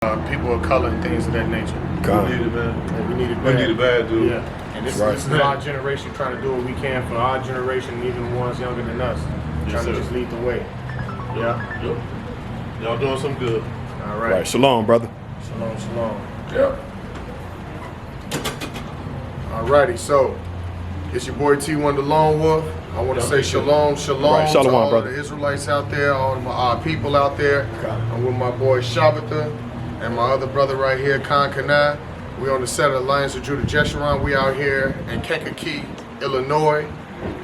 people of color and things of that nature. We need it, man. We need it We bad. need it bad, dude. Yeah. And this is our generation trying to do what we can for our generation and even the ones younger than us. Trying to just lead the way. Yeah. Yep. Y'all doing something good. All right. Right. Shalom, brother. Shalom, shalom. Yep. Alrighty, so it's your boy T1 the Lone Wolf. I want to say shalom, shalom Right, shalom, to all brother. of the Israelites out there, all of our people out there. I'm with my boy Shabbatha and my other brother right here, Kankakee. We on the set of the Lions of Judah Jeshurun. We out here in Kankakee, Illinois,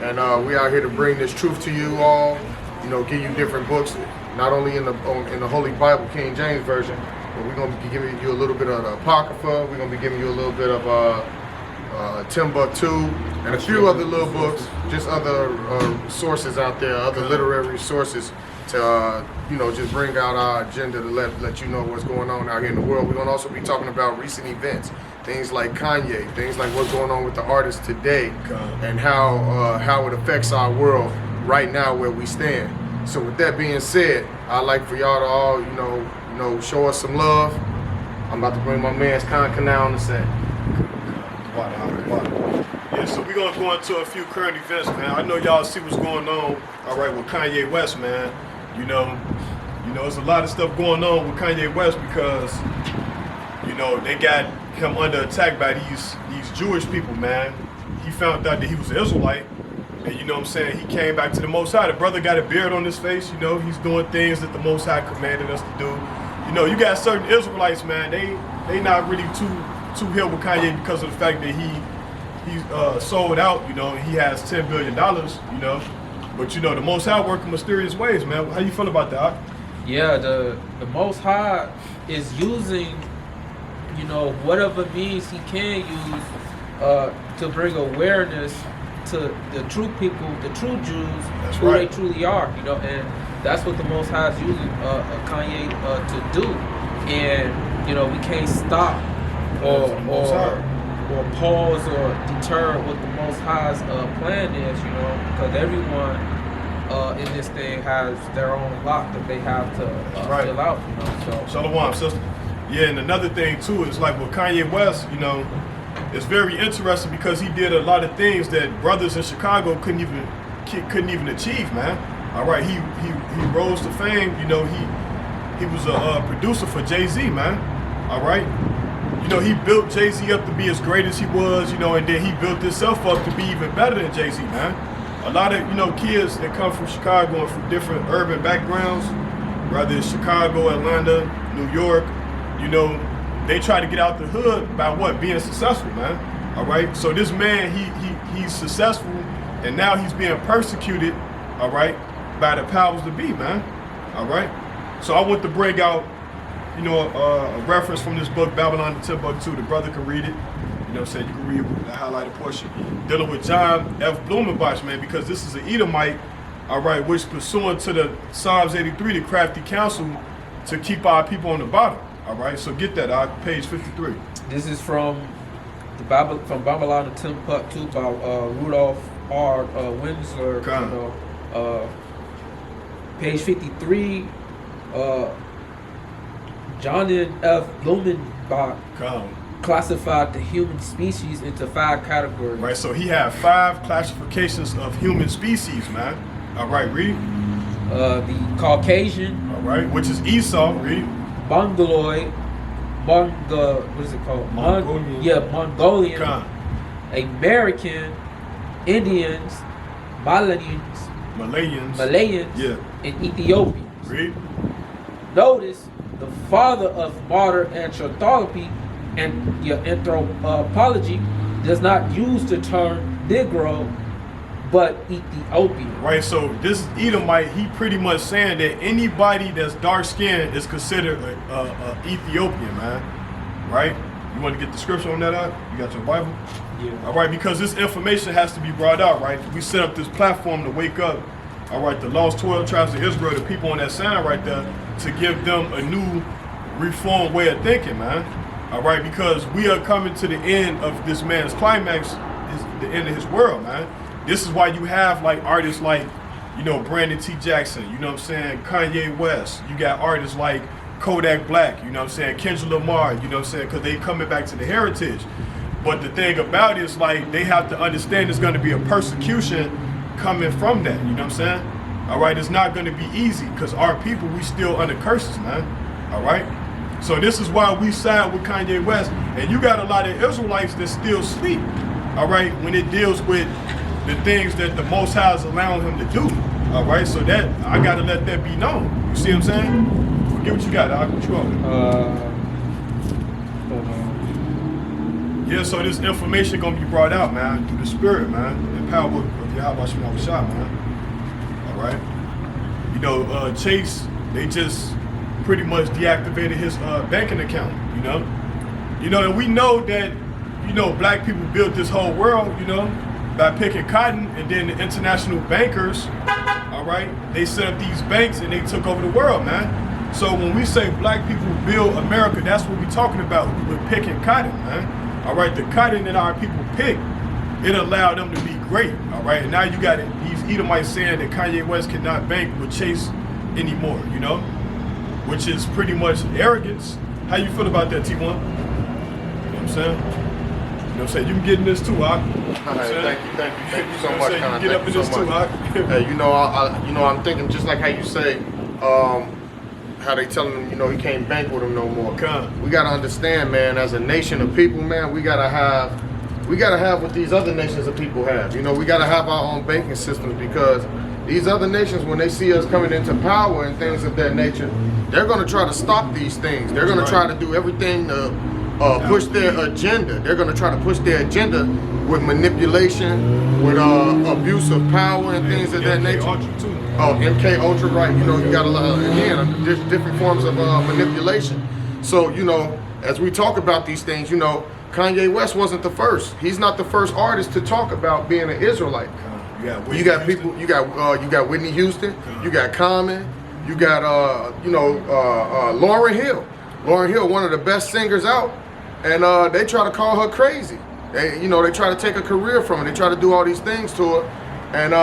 and we out here to bring this truth to you all. You know, give you different books, not only in the Holy Bible, King James version, but we're gonna be giving you a little bit of the Apocrypha. We're gonna be giving you a little bit of Timbuktu and a few other little books, just other sources out there, other literary sources to you know, just bring out our agenda to let you know what's going on out here in the world. We're gonna also be talking about recent events, things like Kanye, things like what's going on with the artists today, and how it affects our world right now where we stand. So with that being said, I'd like for y'all to all you know show us some love. I'm about to bring my man's Kankakee on the set. Yeah, so we're gonna go into a few current events, man. I know y'all see what's going on, all right, with Kanye West, man. You know, there's a lot of stuff going on with Kanye West because, you know, they got him under attack by these Jewish people, man. He found out that he was an Israelite, and you know what I'm saying, he came back to the Most High. The brother got a beard on his face, you know, he's doing things that the Most High commanded us to do. You know, you got certain Israelites, man, they not really too hip with Kanye because of the fact that he's sold out, you know, and he has $10 billion, you know. But you know, the Most High work in mysterious ways, man. How you feel about that? Yeah, the Most High is using, you know, whatever means he can use to bring awareness to the true people, the true Jews, who they truly are, you know, and that's what the Most High is using Kanye to do. And you know, we can't stop or pause or deter what the Most High's plan is, you know, because everyone in this thing has their own lot that they have to fill out, you know. So Shalom, sister. Yeah, and another thing too is like with Kanye West, you know, it's very interesting because he did a lot of things that brothers in Chicago couldn't even achieve, man. All right, he rose to fame. You know, he was a producer for Jay-Z, man. All right. You know, he built Jay-Z up to be as great as he was, you know, and then he built himself up to be even better than Jay-Z, man. A lot of, you know, kids that come from Chicago and from different urban backgrounds, whether it's Chicago, Atlanta, New York, you know, they try to get out the hood by what? Being successful, man. All right? So this man, he's successful, and now he's being persecuted, all right, by the powers that be, man. All right? So I want to bring out, you know, a reference from this book, Babylon to Timbuktu. The brother can read it. You know what I'm saying? You can read the highlighted portion. Dealing with John F. Blumenbach, man, because this is an Edomite, all right, which pursuant to the Psalms 83, the crafty counsel to keep our people on the bottom. All right, so get that, page 53. this is from Babylon to Timbuktu by Rudolph R. Windsor. You know, page 53. John F. Blumenbach classified the human species into 5 categories. Right, so he had 5 classifications of human species, man. All right, read. The Caucasian. All right, which is Esau, read. Mongoloid. What is it called? Mongolian. Mongolian. American. Indians. Malayans. Yeah. And Ethiopians. Read. Notice the father of modern anthropology and anthropology does not use the term Negro, but Ethiopian. Right, so this Edomite, he pretty much saying that anybody that's dark skinned is considered a Ethiopian, man. Right? You want to get the scripture on that out? You got your Bible? Yeah. All right, because this information has to be brought out, right? We set up this platform to wake up, all right, the lost 12 tribes of Israel, the people on that sign right there, to give them a new reformed way of thinking, man. All right, because we are coming to the end of this man's climax, the end of his world, man. This is why you have like artists like, you know, Brandon T. Jackson, you know what I'm saying, Kanye West. You got artists like Kodak Black, you know what I'm saying, Kendrick Lamar, you know what I'm saying, because they coming back to the heritage. But the thing about it is, like, they have to understand there's going to be a persecution coming from that, you know what I'm saying? All right, it's not going to be easy because our people, we still under curses, man. All right? So this is why we side with Kanye West. And you got a lot of Israelites that still sleep, all right, when it deals with the things that the Most High is allowing him to do. All right, so that, I got to let that be known. You see what I'm saying? Forget what you got, I'll put you on. Hold on. Yeah, so this information going to be brought out, man, through the Spirit, man, the power of Yahweh Shema Shah, man. All right? You know, Chase, they just pretty much deactivated his banking account, you know? You know, and we know that, you know, black people built this whole world, you know, by picking cotton, and then the international bankers, all right, they set up these banks and they took over the world, man. So when we say black people build America, that's what we're talking about with picking cotton, man. All right, the cotton that our people pick, it allowed them to be great, all right? And now you got these Edomites saying that Kanye West cannot bank with Chase anymore, you know? Which is pretty much arrogance. How you feel about that, T1? You know what I'm saying? You know what I'm saying? You can get in this too, Hawk. Thank you so much, Con. Get up in this too, Hawk. Hey, you know, I'm thinking just like how you say, how they telling him, you know, he can't bank with him no more. Con. We gotta understand, man, as a nation of people, man, we gotta have what these other nations of people have. You know, we gotta have our own banking systems, because these other nations, when they see us coming into power and things of that nature, they're gonna try to stop these things. They're gonna try to do everything to push their agenda. They're gonna try to push their agenda with manipulation, with abuse of power and things of that nature. Oh, MK Ultra, right? You know, you got a lot, again, there's different forms of manipulation. So, you know, as we talk about these things, you know, Kanye West wasn't the first. He's not the first artist to talk about being an Israelite. You got people. You got Whitney Houston. You got Common. You got Lauryn Hill. Lauryn Hill, one of the best singers out, and they try to call her crazy. They try to take a career from her. They try to do all these things to her, and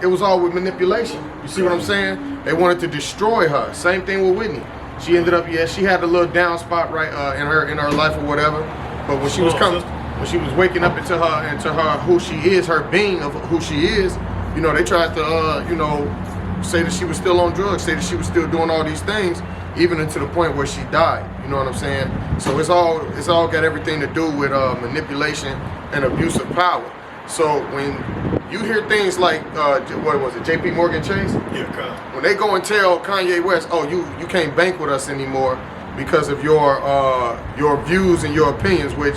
it was all with manipulation. You see what I'm saying? They wanted to destroy her. Same thing with Whitney. She ended up, she had a little down spot right in her life or whatever. But when she was waking up into her who she is, her being of who she is, you know, they tried to say that she was still on drugs, say that she was still doing all these things, even into the point where she died. You know what I'm saying? So it's all got everything to do with manipulation and abuse of power. So when you hear things like what was it, JP Morgan Chase? Yeah, when they go and tell Kanye West, oh, you can't bank with us anymore because of your views and your opinions, which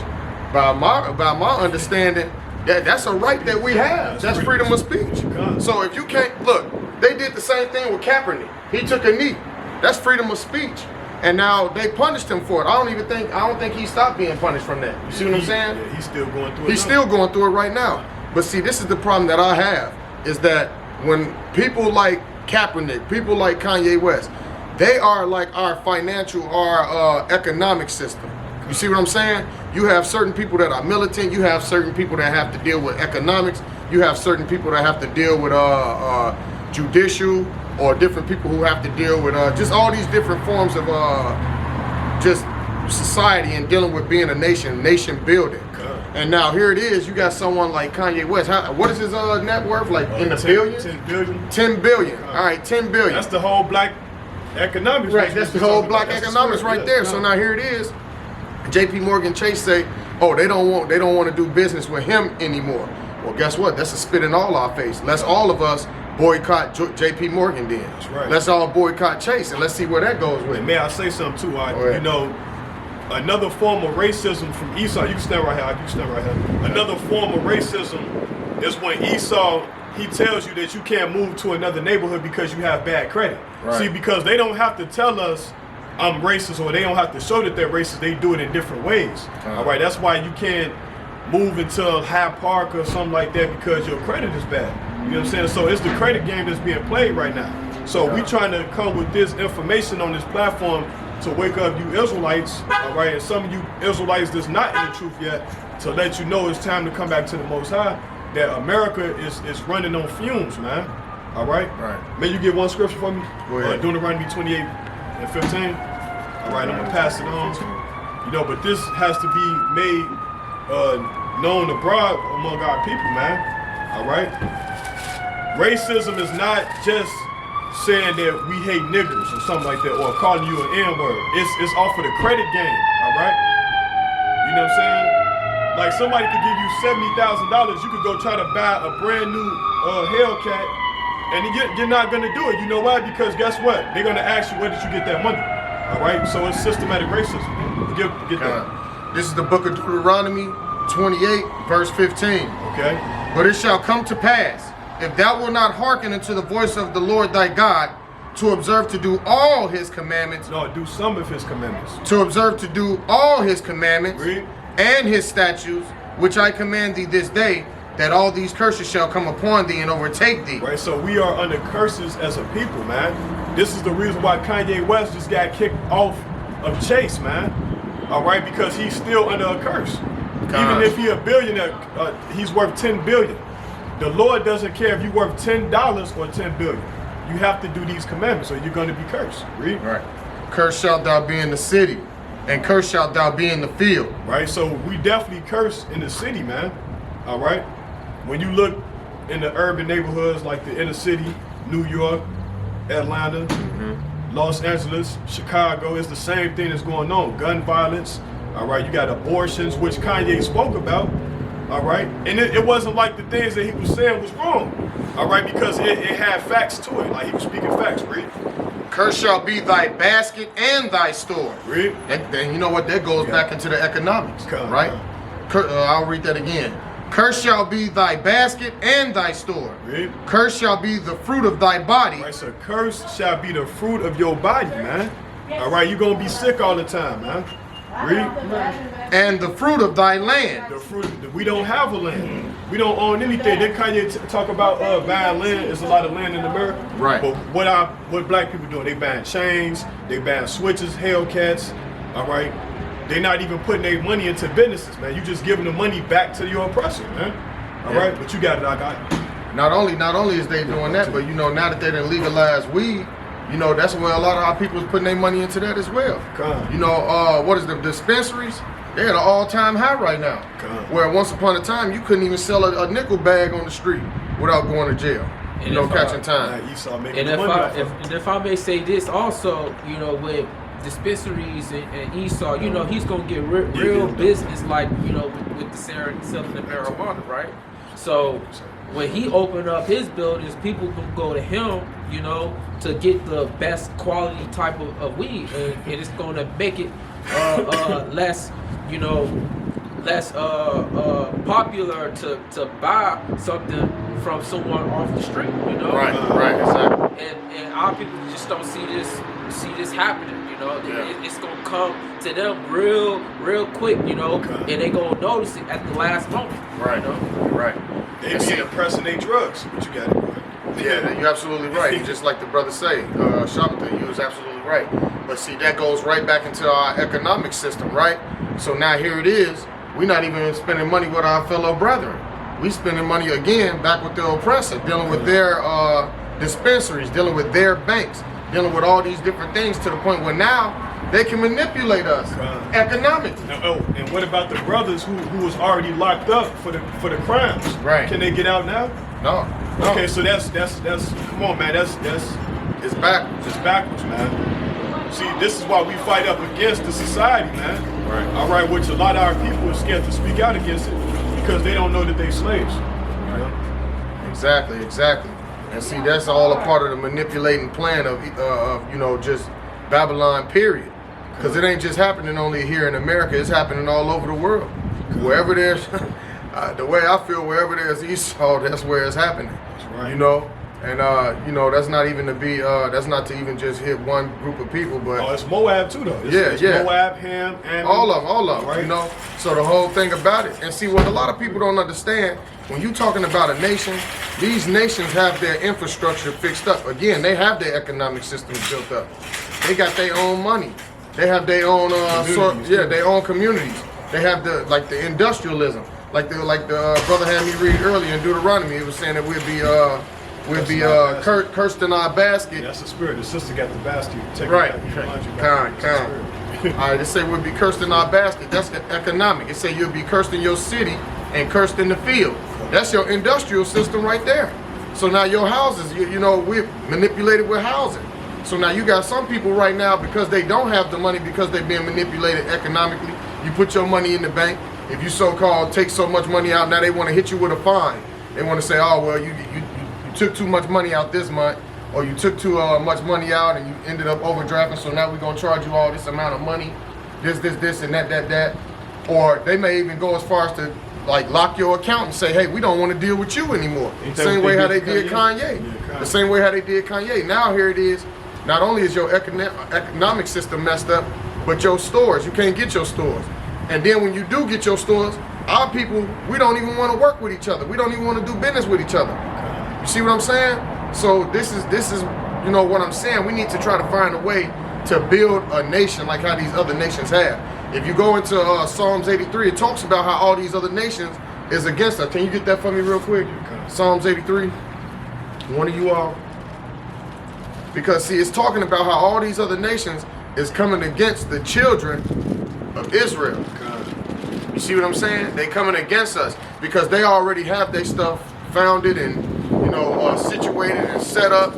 by my understanding, that's a right that we have. That's freedom of speech. So if you can't, look, they did the same thing with Kaepernick. He took a knee. That's freedom of speech. And now they punished him for it. I don't think he stopped being punished from that. You see what I'm saying? Yeah, he's still going through it. He's still going through it right now. But see, this is the problem that I have, is that when people like Kaepernick, people like Kanye West, they are like our financial, our economic system. You see what I'm saying? You have certain people that are militant. You have certain people that have to deal with economics. You have certain people that have to deal with judicial, or different people who have to deal with just all these different forms of just society and dealing with being a nation building. And now here it is, you got someone like Kanye West. What is his net worth? Like in the billions? 10 billion. 10 billion. All right, 10 billion. That's the whole black economics. Right, that's the whole black economics right there. So now here it is. JP Morgan Chase say, oh, they don't want to do business with him anymore. Well, guess what? That's a spit in all our face. Let's all of us boycott JP Morgan then. That's right. Let's all boycott Chase, and let's see where that goes with. And may I say something too? You know, another form of racism from Esau. You can stand right here. You can stand right here. Another form of racism is when Esau, he tells you that you can't move to another neighborhood because you have bad credit. Right. See, because they don't have to tell us I'm racist, or they don't have to show that they're racist. They do it in different ways. All right, that's why you can't move into Hyde Park or something like that because your credit is bad. You know what I'm saying? So it's the credit game that's being played right now. So we trying to come with this information on this platform to wake up you Israelites, all right, and some of you Israelites that's not in the truth yet, to let you know it's time to come back to the Most High, that America is running on fumes, man. All right? Right. May you get one scripture for me? Go ahead. Deuteronomy 28 and 15. All right, I'm gonna pass it on. You know, but this has to be made known abroad among our people, man. All right. Racism is not just saying that we hate niggers or something like that, or calling you an N-word. It's off of the credit game. All right. You know what I'm saying? Like somebody could give you $70,000, you could go try to buy a brand new Hellcat, and you're not gonna do it. You know why? Because guess what? They're gonna ask you, where did you get that money? All right, so it's systematic racism. Get that. This is the book of Deuteronomy 28, verse 15. Okay. But it shall come to pass, if thou wilt not hearken unto the voice of the Lord thy God, to observe to do all his commandments. No, do some of his commandments. To observe to do all his commandments. Read. And his statutes, which I command thee this day, that all these curses shall come upon thee and overtake thee. Right, so we are under curses as a people, man. This is the reason why Kanye West just got kicked off of Chase, man. All right, because he's still under a curse. Even if he's a billionaire, he's worth 10 billion. The Lord doesn't care if you're worth $10 or 10 billion. You have to do these commandments, or you're going to be cursed. Read. Right. Cursed shalt thou be in the city, and cursed shalt thou be in the field. Right, so we definitely curse in the city, man. All right. When you look in the urban neighborhoods like the inner city, New York, Atlanta, Los Angeles, Chicago, it's the same thing that's going on. Gun violence, all right, you got abortions, which Kanye spoke about, all right? And it wasn't like the things that he was saying was wrong, all right, because it had facts to it, like he was speaking facts, read. Cursed shall be thy basket and thy store. Read. And you know what, that goes back into the economics, right? Come. I'll read that again. Cursed shall be thy basket and thy store. Read. Cursed shall be the fruit of thy body. Right, so cursed shall be the fruit of your body, man. All right, you're going to be sick all the time, man. Read. And the fruit of thy land. The fruit, we don't have a land. We don't own anything. Did Kanye talk about buying land? There's a lot of land in America. Right. But what black people doing? They buying chains, they buying switches, Hellcats, all right? They're not even putting their money into businesses, man. You just giving the money back to your oppressor, man. All right, but you got it, I got it. Not only is they doing that, but you know, now that they done legalized weed, you know, that's where a lot of our people is putting their money into that as well. Come. You know, what is the dispensaries? They're at an all-time high right now. Come. Where once upon a time, you couldn't even sell a nickel bag on the street without going to jail. And You know, catching time. Esau making And the money off of it. if I may say this also, you know, with dispensaries and Esau, you know, he's gonna get real business, like, you know, with the selling the marijuana, right? So when he opened up his buildings, people can go to him, you know, to get the best quality type of weed, and it's gonna make it less, you know, less popular to buy something from someone off the street, you know. Right, exactly. And our people just don't see this happening, you know. It's gonna come to them real quick, you know, and they gonna notice it at the last moment. Right, you know? right. They be impressing their drugs, but you got it. Yeah, you're absolutely right. Just like the brother say, Shabbat, you was absolutely right. But see, that goes right back into our economic system, right? So now here it is. We're not even spending money with our fellow brethren. We spending money again back with the oppressor, dealing with their dispensaries, dealing with their banks, dealing with all these different things to the point where now they can manipulate us economically. And what about the brothers who was already locked up for the crimes? Right. Can they get out now? No. Okay, so that's come on, man. That's It's backwards. It's backwards, man. See, this is why we fight up against the society, man. Right. All right, which a lot of our people are scared to speak out against it because they don't know that they're slaves. You know? Exactly. And see, that's all a part of the manipulating plan of you know, just Babylon, period. Because it ain't just happening only here in America, it's happening all over the world. Wherever there's, the way I feel, wherever there's Esau, that's where it's happening. That's right. You know? And, you know, that's not even to be, that's not to even just hit one group of people, but... Oh, it's Moab too, though. It's Moab, Ham, and... All of them, right? You know? So the whole thing about it. And see, what a lot of people don't understand, when you're talking about a nation, these nations have their infrastructure fixed up. Again, they have their economic systems built up. They got their own money. They have their own, their own communities. They have the industrialism. Like the brother had me read earlier in Deuteronomy, it was saying that we'd be cursed in our basket. That's the spirit. The sister got the basket. Take Right. it back. Kind. All right, it say we'll be cursed in our basket. That's economic. It say you'll be cursed in your city and cursed in the field. That's your industrial system right there. So now your houses, you know, we're manipulated with housing. So now you got some people right now, because they don't have the money, because they're being manipulated economically. You put your money in the bank. If you so-called take so much money out, now they want to hit you with a fine. They want to say, oh, well, you took too much money out this month, or you took too much money out and you ended up overdrafting, so now we're going to charge you all this amount of money, this, and that. Or they may even go as far as to like lock your account and say, hey, we don't want to deal with you anymore. Same way how they did Kanye. The same way how they did Kanye. Now here it is. Not only is your economic system messed up, but your stores, you can't get your stores. And then when you do get your stores, our people, we don't even want to work with each other. We don't even want to do business with each other. You see what I'm saying? So this is you know what I'm saying. We need to try to find a way to build a nation like how these other nations have. If you go into Psalms 83, it talks about how all these other nations is against us. Can you get that for me real quick? Psalms 83. One of you all. Because see, it's talking about how all these other nations is coming against the children of Israel. You see what I'm saying? They coming against us because they already have their stuff founded and, you know, situated and set up,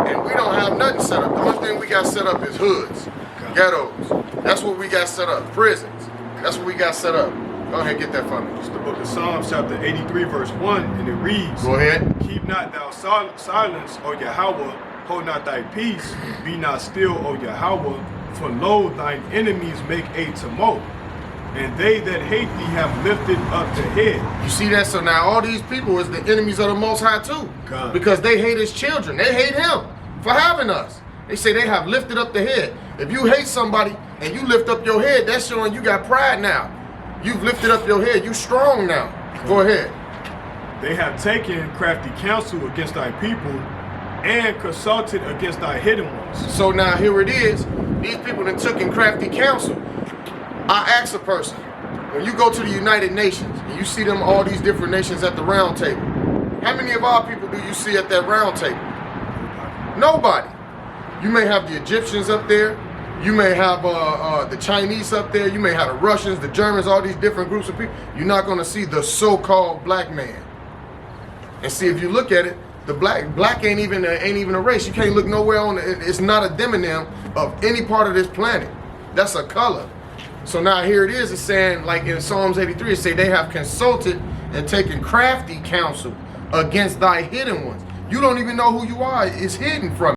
and we don't have nothing set up. The only thing we got set up is hoods, ghettos. That's what we got set up. Prisons. That's what we got set up. Go ahead, get that for me. It's the book of Psalms, chapter 83, verse 1, and it reads, Go ahead. Keep not thou silence, O Yahweh, hold not thy peace, be not still, O Yahweh, for lo, thine enemies make a tumult, and they that hate thee have lifted up the head. You see that? So now all these people is the enemies of the Most High too. God. Because they hate his children. They hate him for having us. They say they have lifted up the head. If you hate somebody and you lift up your head, that's showing you got pride now. You've lifted up your head. You strong now. Go ahead. They have taken crafty counsel against thy people and consulted against thy hidden ones. So now here it is. These people that took in crafty counsel. I ask a person, when you go to the United Nations and you see them, all these different nations at the round table, how many of our people do you see at that round table? Nobody. You may have the Egyptians up there. You may have the Chinese up there. You may have the Russians, the Germans, all these different groups of people. You're not going to see the so-called black man. And see, if you look at it, the black ain't even a race. You can't look nowhere on it. It's not a demonym of any part of this planet. That's a color. So now here it is. It's saying, like in Psalms 83, it say they have consulted and taken crafty counsel against thy hidden ones. You don't even know who you are. It's hidden from you.